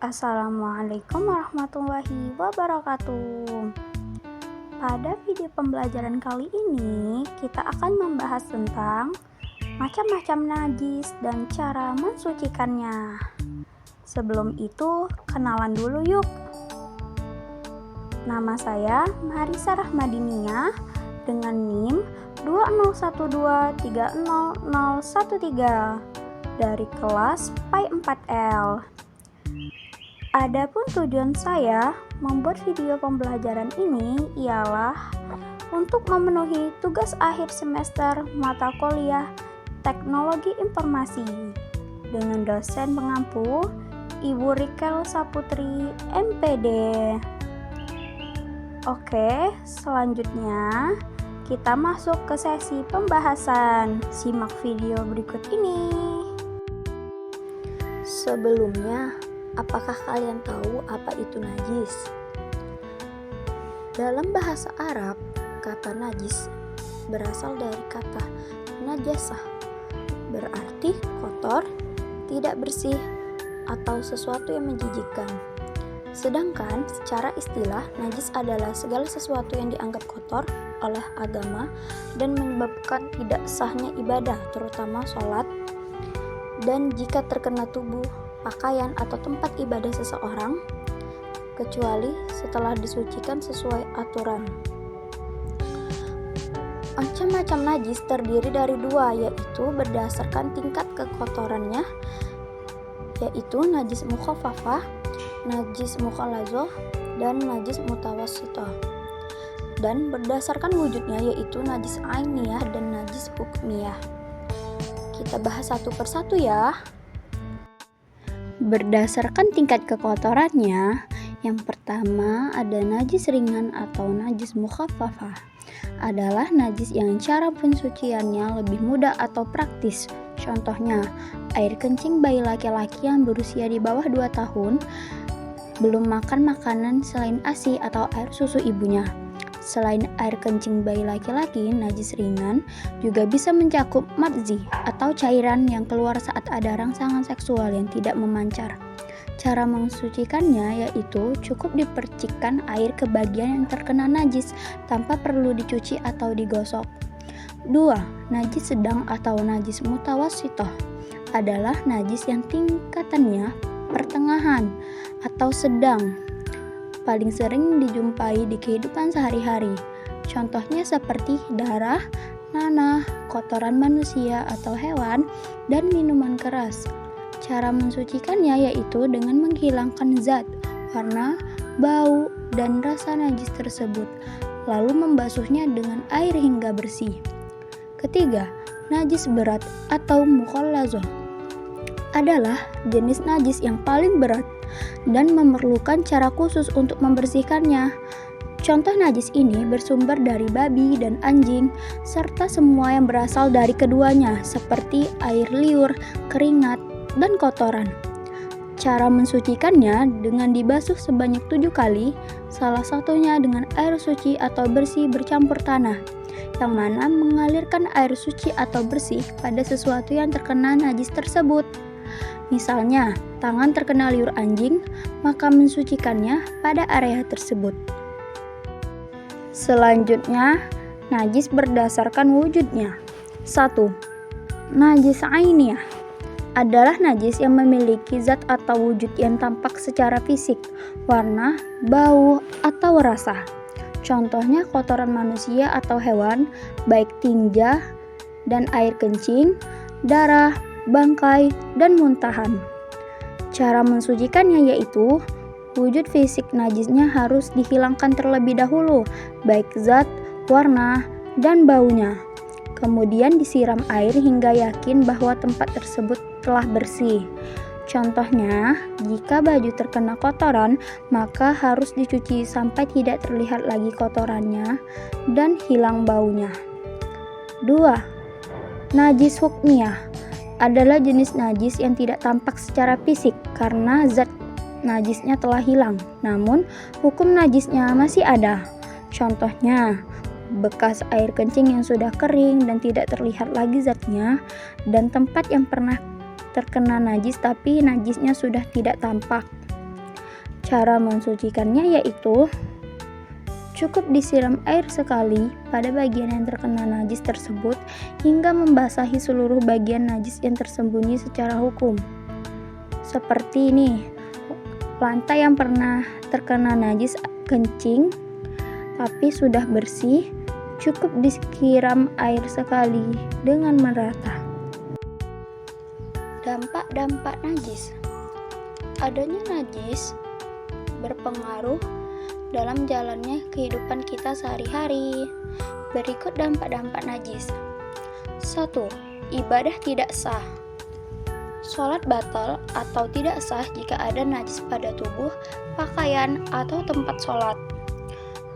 Assalamualaikum warahmatullahi wabarakatuh. Pada video pembelajaran kali ini, kita akan membahas tentang macam-macam najis dan cara mensucikannya. Sebelum itu, kenalan dulu yuk. Nama saya Marisa Rahmadiniyah dengan NIM 201230013 dari kelas PAI 4L. Adapun tujuan saya membuat video pembelajaran ini ialah untuk memenuhi tugas akhir semester mata kuliah Teknologi Informasi dengan dosen pengampu Ibu Rikel Saputri MPD. Oke, selanjutnya kita masuk ke sesi pembahasan. Simak video berikut ini. Sebelumnya, apakah kalian tahu apa itu najis? Dalam bahasa Arab, kata najis berasal dari kata najasah, berarti kotor, tidak bersih, atau sesuatu yang menjijikkan. Sedangkan secara istilah, najis adalah segala sesuatu yang dianggap kotor oleh agama dan menyebabkan tidak sahnya ibadah, terutama sholat, dan jika terkena tubuh, pakaian atau tempat ibadah seseorang, kecuali setelah disucikan sesuai aturan. Macam-macam najis terdiri dari dua, yaitu berdasarkan tingkat kekotorannya, yaitu najis mukhaffafah, najis mughalazah, dan najis mutawassithah. Dan berdasarkan wujudnya, yaitu najis ainiyah dan najis hukmiyah. Kita bahas satu persatu ya. Berdasarkan tingkat kekotorannya, yang pertama ada najis ringan atau najis mukhaffafah. Adalah najis yang cara pensuciannya lebih mudah atau praktis. Contohnya, air kencing bayi laki-laki yang berusia di bawah 2 tahun belum makan makanan selain ASI atau air susu ibunya. Selain air kencing bayi laki-laki, najis ringan juga bisa mencakup madzi atau cairan yang keluar saat ada rangsangan seksual yang tidak memancar. Cara mensucikannya yaitu cukup dipercikkan air ke bagian yang terkena najis tanpa perlu dicuci atau digosok. 2. Najis sedang atau najis mutawassithah adalah najis yang tingkatannya pertengahan atau sedang, paling sering dijumpai di kehidupan sehari-hari. Contohnya seperti darah, nanah, kotoran manusia atau hewan, dan minuman keras. Cara mensucikannya yaitu dengan menghilangkan zat, warna, bau, dan rasa najis tersebut, lalu membasuhnya dengan air hingga bersih. Ketiga, najis berat atau mughalazah adalah jenis najis yang paling berat dan memerlukan cara khusus untuk membersihkannya. Contoh najis ini bersumber dari babi dan anjing, serta semua yang berasal dari keduanya, seperti air liur, keringat, dan kotoran. Cara mensucikannya dengan dibasuh sebanyak 7 kali, salah satunya dengan air suci atau bersih bercampur tanah, yang mana mengalirkan air suci atau bersih pada sesuatu yang terkena najis tersebut. Misalnya, tangan terkena liur anjing, maka mensucikannya pada area tersebut. Selanjutnya, najis berdasarkan wujudnya. 1. Najis ainiyah adalah najis yang memiliki zat atau wujud yang tampak secara fisik, warna, bau, atau rasa. Contohnya kotoran manusia atau hewan, baik tinja dan air kencing, darah, bangkai, dan muntahan. Cara mensucikannya yaitu wujud fisik najisnya harus dihilangkan terlebih dahulu, baik zat, warna, dan baunya. Kemudian disiram air hingga yakin bahwa tempat tersebut telah bersih. Contohnya, jika baju terkena kotoran, maka harus dicuci sampai tidak terlihat lagi kotorannya dan hilang baunya. 2. Najis hukmiyah adalah jenis najis yang tidak tampak secara fisik karena zat najisnya telah hilang, namun hukum najisnya masih ada. Contohnya, bekas air kencing yang sudah kering dan tidak terlihat lagi zatnya, dan tempat yang pernah terkena najis tapi najisnya sudah tidak tampak. Cara mensucikannya yaitu cukup disiram air sekali pada bagian yang terkena najis tersebut hingga membasahi seluruh bagian najis yang tersembunyi secara hukum. Seperti ini, lantai yang pernah terkena najis kencing tapi sudah bersih, cukup disiram air sekali dengan merata. Dampak-dampak najis. Adanya najis berpengaruh dalam jalannya kehidupan kita sehari-hari. Berikut dampak-dampak najis. 1. Ibadah tidak sah. Sholat batal atau tidak sah jika ada najis pada tubuh, pakaian, atau tempat sholat.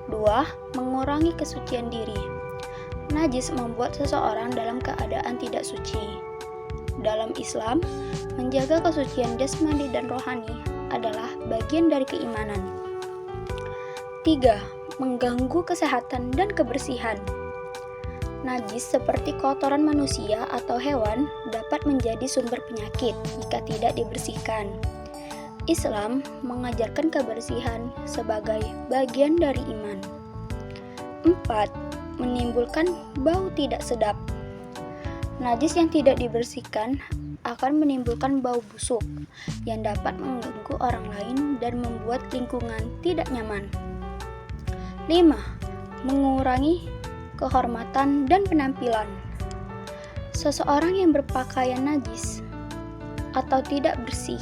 2. Mengurangi kesucian diri. Najis membuat seseorang dalam keadaan tidak suci. Dalam Islam, menjaga kesucian jasmani dan rohani adalah bagian dari keimanan. 3. Mengganggu kesehatan dan kebersihan. Najis seperti kotoran manusia atau hewan dapat menjadi sumber penyakit jika tidak dibersihkan. Islam mengajarkan kebersihan sebagai bagian dari iman. 4. Menimbulkan bau tidak sedap. Najis yang tidak dibersihkan akan menimbulkan bau busuk yang dapat mengganggu orang lain dan membuat lingkungan tidak nyaman. 5. Mengurangi kehormatan dan penampilan. Seseorang yang berpakaian najis atau tidak bersih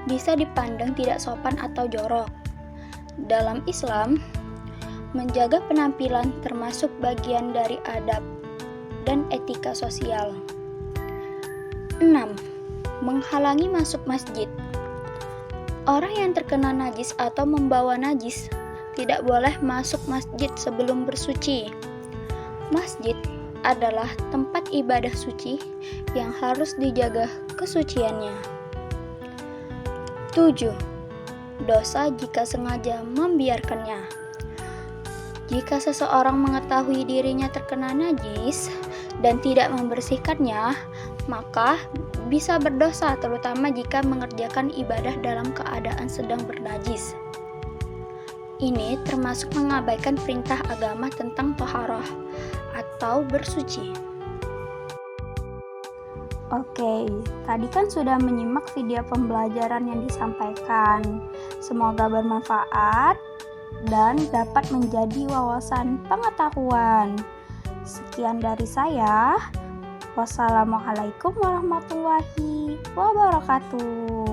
bisa dipandang tidak sopan atau jorok. Dalam Islam, menjaga penampilan termasuk bagian dari adab dan etika sosial. 6. Menghalangi masuk masjid. Orang yang terkena najis atau membawa najis tidak boleh masuk masjid sebelum bersuci. Masjid adalah tempat ibadah suci yang harus dijaga kesuciannya. 7. Dosa jika sengaja membiarkannya. Jika seseorang mengetahui dirinya terkena najis dan tidak membersihkannya, maka bisa berdosa, terutama jika mengerjakan ibadah dalam keadaan sedang bernajis. Ini termasuk mengabaikan perintah agama tentang toharoh atau bersuci. Oke, tadi kan sudah menyimak video pembelajaran yang disampaikan. Semoga bermanfaat dan dapat menjadi wawasan pengetahuan. Sekian dari saya. Wassalamualaikum warahmatullahi wabarakatuh.